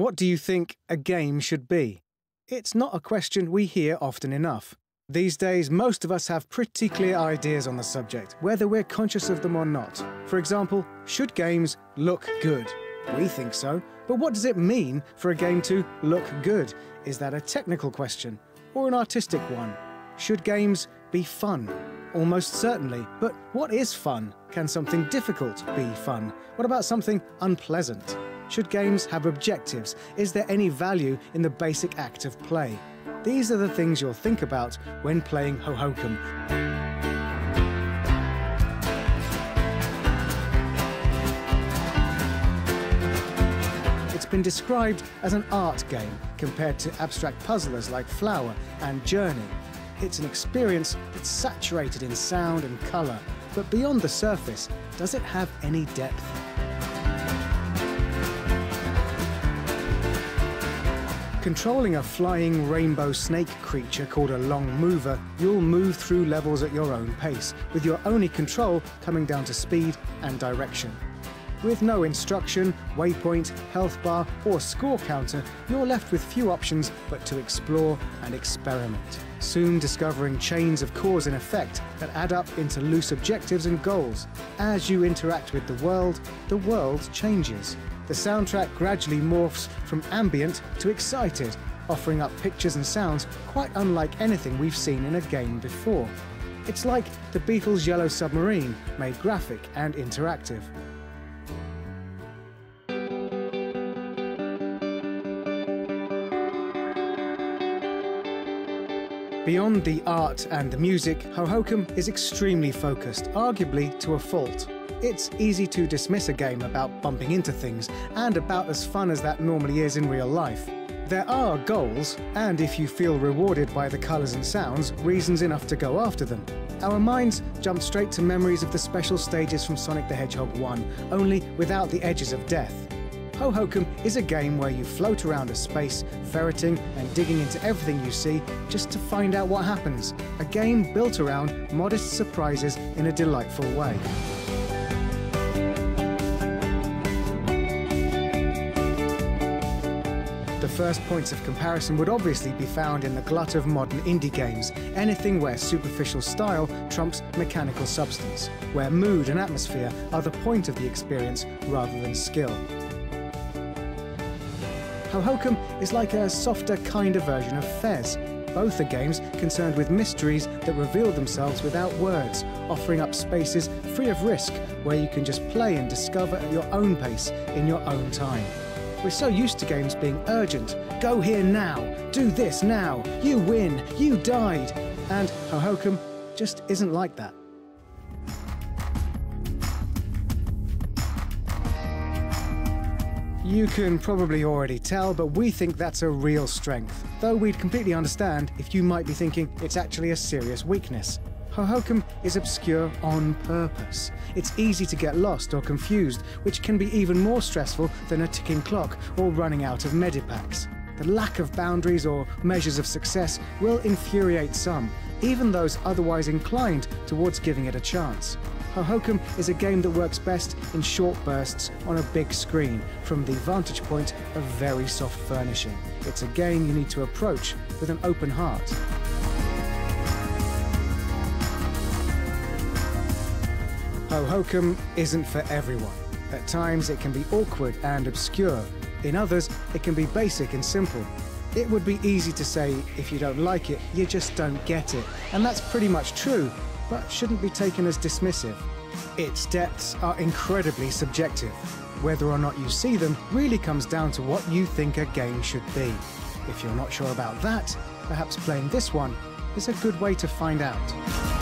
What do you think a game should be? It's not a question we hear often enough. These days, most of us have pretty clear ideas on the subject, whether we're conscious of them or not. For example, should games look good? We think so, but what does it mean for a game to look good? Is that a technical question, or an artistic one? Should games be fun? Almost certainly, but what is fun? Can something difficult be fun? What about something unpleasant? Should games have objectives? Is there any value in the basic act of play? These are the things you'll think about when playing Hohokum. It's been described as an art game compared to abstract puzzlers like Flower and Journey. It's an experience that's saturated in sound and colour, but beyond the surface, does it have any depth? Controlling a flying rainbow snake creature called a long mover, you'll move through levels at your own pace, with your only control coming down to speed and direction. With no instruction, waypoint, health bar or score counter, you're left with few options but to explore and experiment, soon discovering chains of cause and effect that add up into loose objectives and goals. As you interact with the world changes. The soundtrack gradually morphs from ambient to excited, offering up pictures and sounds quite unlike anything we've seen in a game before. It's like the Beatles' Yellow Submarine, made graphic and interactive. Beyond the art and the music, Hohokum is extremely focused, arguably to a fault. It's easy to dismiss a game about bumping into things, and about as fun as that normally is in real life. There are goals, and if you feel rewarded by the colours and sounds, reasons enough to go after them. Our minds jump straight to memories of the special stages from Sonic the Hedgehog 1, only without the edges of death. Hohokum is a game where you float around a space, ferreting and digging into everything you see just to find out what happens. A game built around modest surprises in a delightful way. The first points of comparison would obviously be found in the glut of modern indie games, anything where superficial style trumps mechanical substance, where mood and atmosphere are the point of the experience rather than skill. Hohokum is like a softer kind of version of Fez. Both are games concerned with mysteries that reveal themselves without words, offering up spaces free of risk where you can just play and discover at your own pace in your own time. We're so used to games being urgent. Go here now, do this now, you win, you died. And Hohokum just isn't like that. You can probably already tell, but we think that's a real strength, though we'd completely understand if you might be thinking it's actually a serious weakness. Hohokum is obscure on purpose. It's easy to get lost or confused, which can be even more stressful than a ticking clock or running out of medipacks. The lack of boundaries or measures of success will infuriate some, even those otherwise inclined towards giving it a chance. Hohokum is a game that works best in short bursts on a big screen, from the vantage point of very soft furnishing. It's a game you need to approach with an open heart. Hohokum isn't for everyone. At times it can be awkward and obscure. In others, it can be basic and simple. It would be easy to say, if you don't like it, you just don't get it. And that's pretty much true, but shouldn't be taken as dismissive. Its depths are incredibly subjective. Whether or not you see them really comes down to what you think a game should be. If you're not sure about that, perhaps playing this one is a good way to find out.